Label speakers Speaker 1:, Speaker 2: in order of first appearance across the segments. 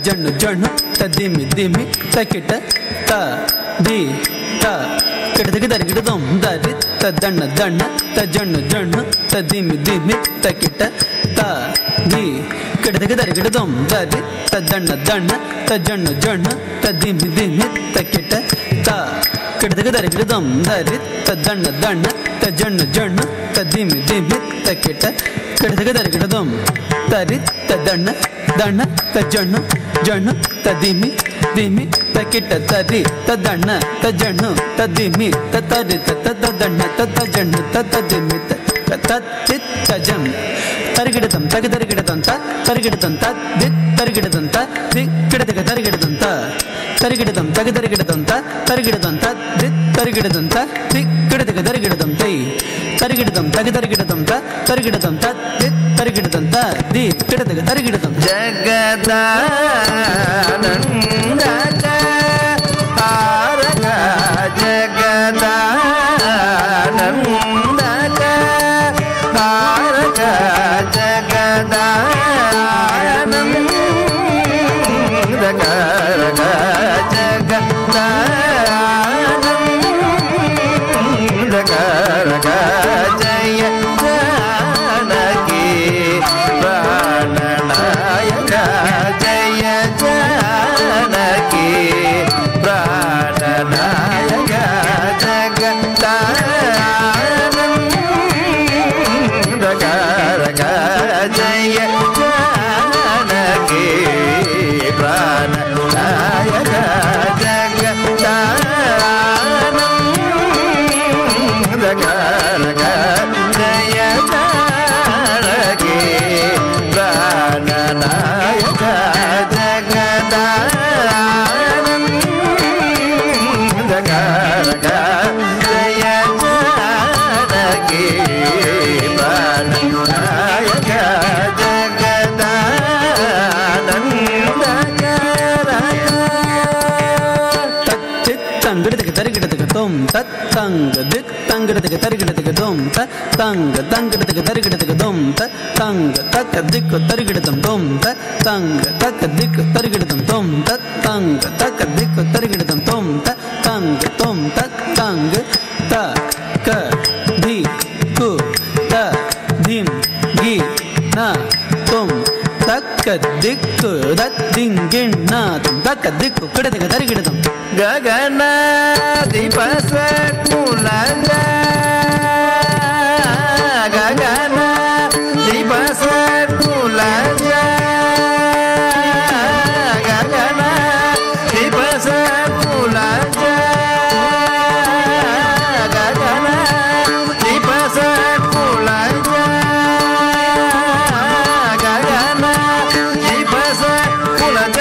Speaker 1: ಜಣ್ಣು ಜಣ್ಣು ತ ದಿಮ್ಮಿ ದಿಮ್ಮಿ ತ ಕಿಟ ತ ದಿ ತ ಕಿಡದಗಿ ದರಿಗಿಡ ದೊಮ್ ದರಿ ತ ದಣ್ಣ ದಣ್ಣ ತ ಜಣ್ಣು ಜಣ್ಣು ತ ದಿಮ್ಮಿ ದಿಮ್ಮಿ ತ ಕಿಟ ತ ದಿ ಕಿಡದಗಿ ದರಿಗಿಡ ದೊಮ್ ದರಿ ತ ದಣ್ಣ ದಣ್ಣ ತ ಜಣ್ಣು ಜಣ್ಣು ತ ದಿಮ್ಮಿ ದಿಮ್ಮಿ ತ ಕಿಟ ತ ಕಿಡದಗಿ ದರಿಗಿಡ ದೊಮ್ ದರಿ ತ ದಣ್ಣ ದಣ್ಣ ತ ಜಣ್ಣು ಜಣ್ಣು ತ ದಿಮ್ಮಿ ದಿಮ್ಮಿ ತ ಕಿಟ ಕಿಡದಗಿ ದರಿಗಿಡ ದೊಮ್ ದರಿ ತ ದಣ್ಣ ದಣ್ಣ ತ ಜಣ್ಣು ಜಣ್ಣು ತ ದಿಮ್ಮಿ ದಿಮ್ಮಿ ತ ಕಿಟ ತರಿ ತ ದಣ್ಣ ತ ಜಣ್ಣು ತ ದಿಮ್ಮಿ ತ ತರಿ ತ ದಣ್ಣ ತ ಜಣ್ಣು ತ ದಿಮ್ಮಿ ತ ತ ಜಮ್ ತರಿಗಿಡತಂ ತಗ ತರಿಗಿಡದಂತ ತರಿಗಿಡದಂತ ದಿ ತರಿಗಿಡದಂತ ದಿ ಕಿಡದಗ ತರಿಗಿಡದಂತ ತರಿಗಿಡದಂ ತಗ ತರಿಗಿಡದಂತ ತರಿಗಿಡದಂತ ದಿ ತರಿಗಿಡದಂತ ದಿ ಕಿಡದಗ ತರಿಗಿಡದಂ ತೈ ತರಿಗಿಡದಂ ತಗ ತರಿಗಿಡದಂತ ತರಿಗಿಡದಂತ ದಿ ತರಿಗಿಡದಂತ ದಿ ಕಿಡದಗ ತರಿಗಿಡದಂ
Speaker 2: ಜಗದಾನಂದಕ ತಾರಕ ಜಗದಾನಂದಕ ತಾರಕ ಜಗದಾನಂದಕ ಜಗದಾನಂದಕ ಜಯ ಜಾನಕಿ ಪ್ರಾಣನಾಯಕ ಜಯ ಜಾನಕಿ ಪ್ರಾಣನಾಯಕ ಜಗದಾನಂದಕ ಜಯ ಜಾನಕಿ ಪ್ರಾಣನಾಯಕ ಜಗದಾನಂದಕ ಜಯ ಜಾನಕಿ ಪ್ರಾಣನಾಯಕ ಜಗದಾನಂದಕ ಜಯ ಜಾನಕಿ ಪ್ರಾಣನಾಯಕ ಜಗದಾನಂದಕ
Speaker 1: ತಂಗಡದಗ ತರಿಗಿಡದಗ ತೊಮ್ ತತ್ ತಂಗ ದಿಕ್ ತಂಗಡದಗ ತರಿಗಿಡದಗ ದೊಮ್ ತ ತಂಗ ತಂಗಡದಗ ತರಿಗಿಡದಗ ದೊಮ್ ತ ತಂಗ ತಕ್ಕ ದಿಕ್ಕು ತರಿಗಿಡದಂ ದೊಮ್ ತ ತಂಗ ತಕ್ಕ ದಿಕ್ಕು ತರಿಗಿಡದಂ ದೊಮ್ ತ ತಂಗ ತಕ್ಕ ದಿಕ್ಕು ತರಿಗಿಡದಂ ದೊಮ್ ತ ತಂಗ ತೊಮ್ ತಕ್ ತಂಗ ತ ಕ ಧಿ ಕು ತ ಧಿಂ ಗಿ ನ ತೊಮ್ ತಕ್ಕ ದಿಕ್ಕು ದತ್ತಿಂಗಿಣ್ಣ ತಕ್ಕ ದಿಕ್ಕು ಕಿಡದಗ ತರಿಗಿಡದಂ
Speaker 2: ಗಗನ ದಿವಸ ಕುಲಜ ಗಗನ ದಿವಸ ಕುಲಜ ಗಗನ ದಿವಸ ಕುಲಜ ಗಗನ ದಿವಸ ಕುಲಜ ಗಗನ ದಿವಸ ಕುಲಜ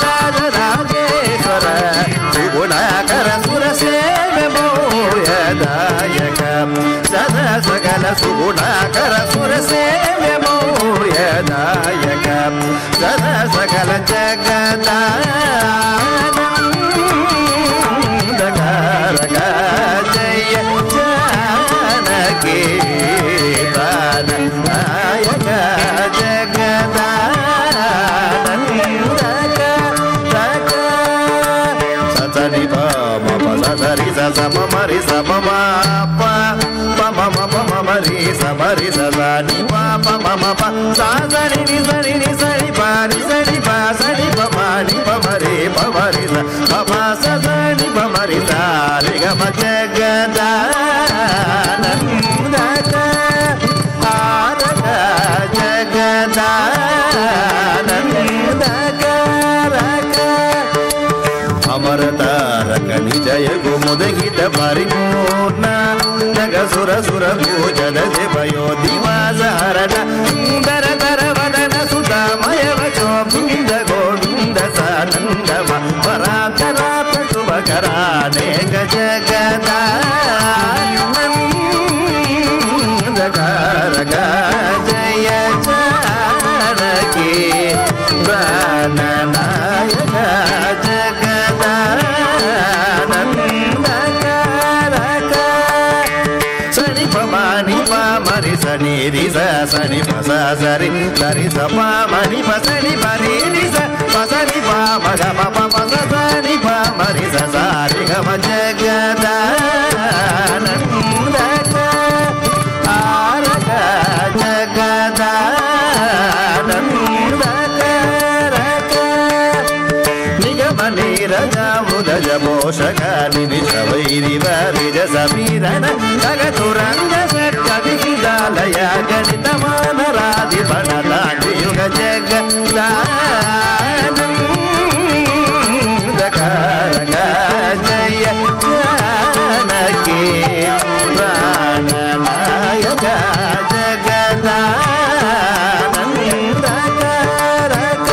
Speaker 2: ರಾಜರಾಜೇಶ್ವರ ಗುಣಾಕರ ಸುರ ಸೇವೆ ಮೌರ್ಯದಾಯಕ ಸದಾ ಸಕಲ ಸುಗುಣಾಕರ ಸುರ ಸೇವೆ ಮೌರ್ಯದಾಯಕ ಸದಾ ಸಕಲ ಜಗದಾನಂದಕಾರಕ ಜಯ ಜಾನಕಿ ಪ್ರಾಣನಾಯಕ ಜಗದಾನಂದಕ ಸರಿ ಪ ಸರಿ ಸ ಮರಿ ಸ ಮ ಪ ಮ ಮರಿ ಸ ಮರಿ ಸ ನಿ ಪ ಮ ಪ ಸಾ ಸರಿ ನಿ ಸರಿ ನಿ ಸರಿ ಪ ನಿ ಸರಿ ಪ ಸರಿ ಪ ನಿ ಪ ಮರಿ ಸ ಪ ಸ ನಿ ಪ ಮರಿ ಸ ರಿ ಗ ಮ ಜಗದಾನಂದಕ ಆರಕ ಜಗದಾನಂದಕ ಅಮರತಾರಕ ನಿಜಯ ಗುಮುದಗಿತ ಪರಿಪೂರ್ಣ ನಗ ಸುರ ಸುರ ಭೋಜನ ದೇವಯೋ ದಿವಾಸ ಹರಣ ಸುಂದರ ತರ ವದನ ಸುಧಾಮಯ ವಚೋ ಬೃಂದ ಗೋವಿಂದ ಸಾನಂದಮ ಪರಾತರಾತ ಶುಭಕರಾನೇಕ ಜಗದಾನಂದಕಾರಕ ಜಯ ಜಾನಕಿ ಪ್ರಾಣನಾಯಕ ಜಗದಾನಂದಕಾರಕ ಸರಿ ಪ ನಿ ಪ ಮರಿ ಸ ನಿ ರಿ ಸ సని పస సరి సరి స ప మరి పసని పరి ని స పసని ప మగ మ ప పస సని ప మరి స సారి గ మ జగదానందక ఆరగ జగదానందక రక నిగమ నీరజ మృదజ పోషక నిమిష వైరివ విజ సమీరణ జగతురంగ కవిదాలయ గణిత మానరాది బణలాంటి యుగ జగదానందక జయ జానకి ప్రాణనాయక జగదానందక రక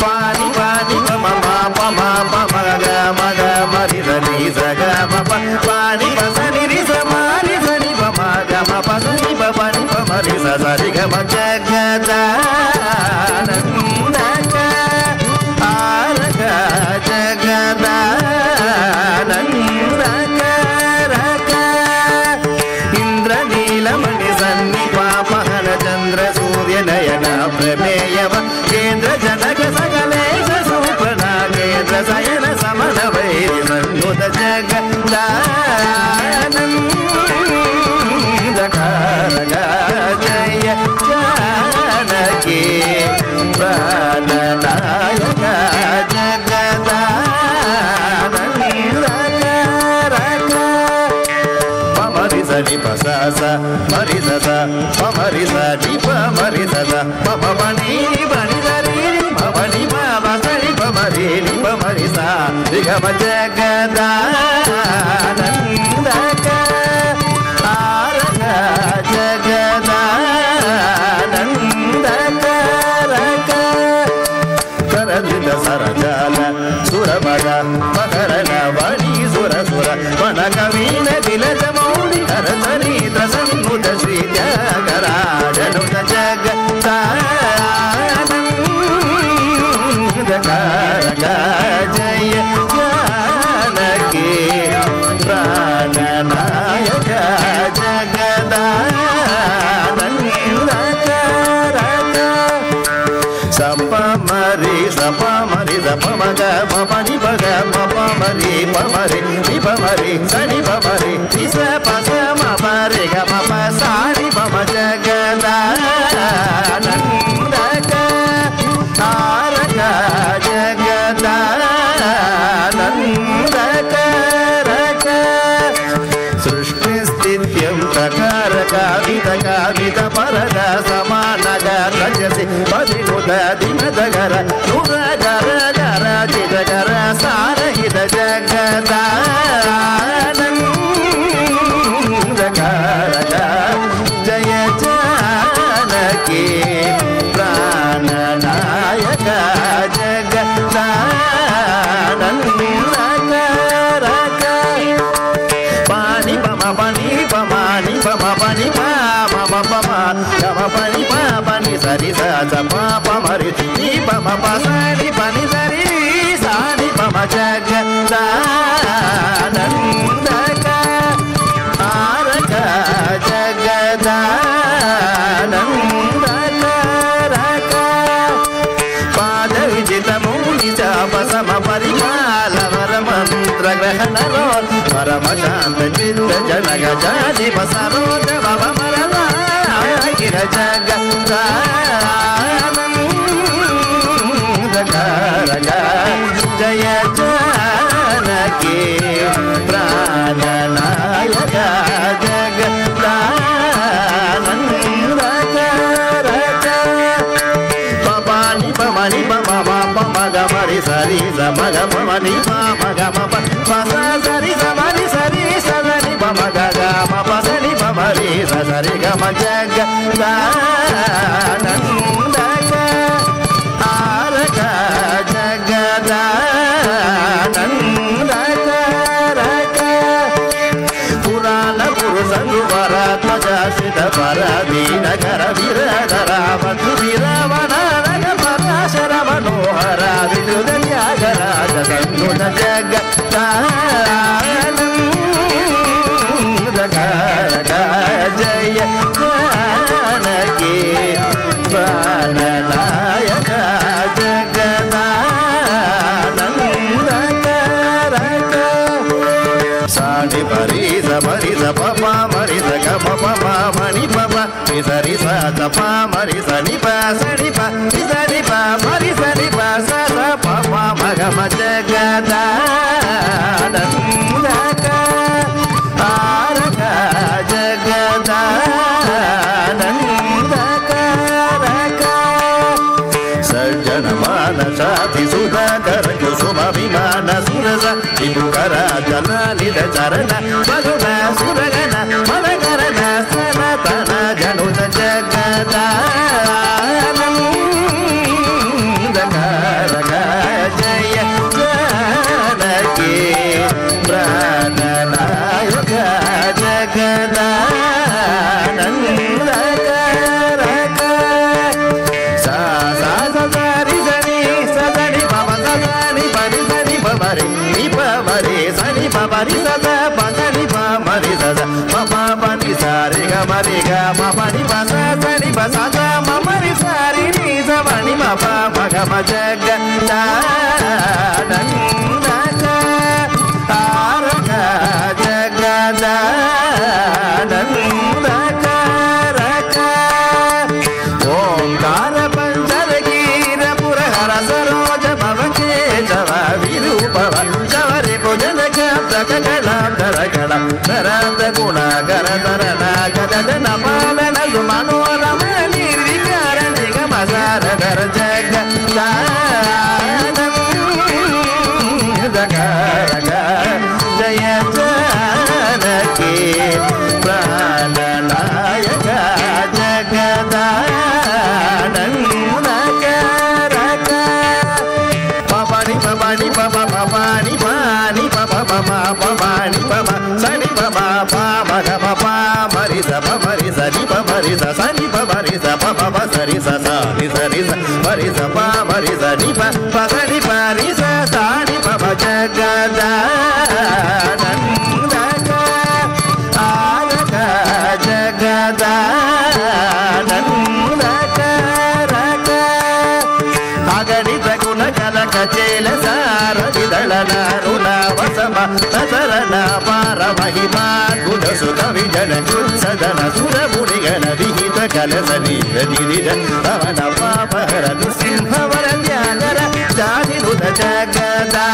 Speaker 2: పాని పాని పమ పమ పమ గ మగ మరి ధని సగ మప పాని పసని రి సమాని సని పమ గ మప సని ప పని ప మరి స సరి గ మ జగదానందక ఆరగ జగదానందక రక ఇంద్రనీలమణి సన్ని పాపహన చంద్ర సూర్య నయన ప్రమేయవ కేంద్ర జనక సకలేశ సూపన కేంద్ర సయన సమన వైరి సన్నుత జగదానందక జయ జానకి ప్రాణనాయక జగదానందక రక పమరి సని పస మరి స పమరి సని ప మరి స పమ పని పని సరి పమని పమ సరి పమరి ని పమరి స దిగమ జగదానందక ఆరగ జగదానందక రక కరదిత సరజాల సురమగ మకరణ వాణి సుర సుర వన కవీన విలజ మౌళి కరతరీత సన్ముత శ్రీ జగరాజనుత జగదానందక జయ జానకి ప్రాణనాయక జగదానందక రక సపమరి సపమరి సపమగ మపని పగ మపమరి పమరి నిపమరి సని పమరి నిస పస మపరి గ మప సారి పమ జగదానందక ఆరగ జగదానందక రక సృష్టి స్థిత్యం ప్రకారక విత కావిత పరద సమానగ రజసి పదిముద దినదగర నురగర గర చిదగర సారహిత జగదానందక జయ జానకి ప్రాణనాయక జగదానందక రక పాని పమ పని పమాని పమ పని పమ పమ గమ పని పని సరి స పమరి ని పమ పసని పని సరి సాని పమ జగదానందక ఆరక జగదానందక రక పాద విజితము నిజాప సమ పరిపాల వర మంత్ర గ్రహణ పరమ శాంత చిత్త జనగ జాతి పసరోజ భవ మరగిర జగదానందక జయ జానకి ప్రాణనాయక జగదానందక రక పపాని పమని పమ పమగ మరి సరి సమగ పమని పమగ మప పస సరి సమని సరి సదని పమగ గమ పసని పమరి సరి గమ జగదానందక ఆరగ జగదానందక రక పురాణ పురుషను వరాత్మజాసిత పరదీనగర విరధర మధు విరవణ పరాశర మనోహర విదుదయాగరాజ సన్నుత జగదానందక జయ సరి స ప మరి సని ప సని ప సని ప మరి సని ప స ప ప మ గ మ జగదానందక ఆరక జగదానందక రక సజ్జన మానసాతి సుధాకర కుసుమ విమాన సురస విభుకర జనాలిద చరణ మధుర సురగణ మదకరణ సనతన జనుత జగదానందక జయ జానకి ప్రాణనాయక జగదానందక రక సా సా సరి సని సదని పవ సదని పని సని పవరి ని పవరి సని పవరి సద పదని పమరి సద పమ పని సారి గ మరి గ పని ప సని ప సద మమరి సారి ని సవని మ ప మగ మ జగదానందక ఆరక జగదానందక రక ఓంకార పంచరగీర పురహర సరోజ భవకేశవ విరూపవ శవరి భుజనక ప్రకటన నరాంత గుణాకర తరణ గదన పాలన మనోరమ నిర్వికార నిగమ సారధర జగదానందక జయ జానకి ప్రాణనాయక జగదానందక రక పపని పపని పప పపని పాని పప పప పపని పప సని పప పమ గమ ప మరి స మరి సని ప మరి స సని ప మరి స ప ప సరి స సని సరి స మరి స ప మరి సని ప ప సని పరి స సని ప జగదానందక ఆరక జగదానందక రక అగణిత గుణ కలక చేల సారథి దళన రుణ వసమ నసరణ పార మహిమా గుణ సుఖ విజన సదన సుర మునిగణ విహిత కలస నిధ పవన పాపహర నృసింహ వర త్యాగర జాతి నుత జగదా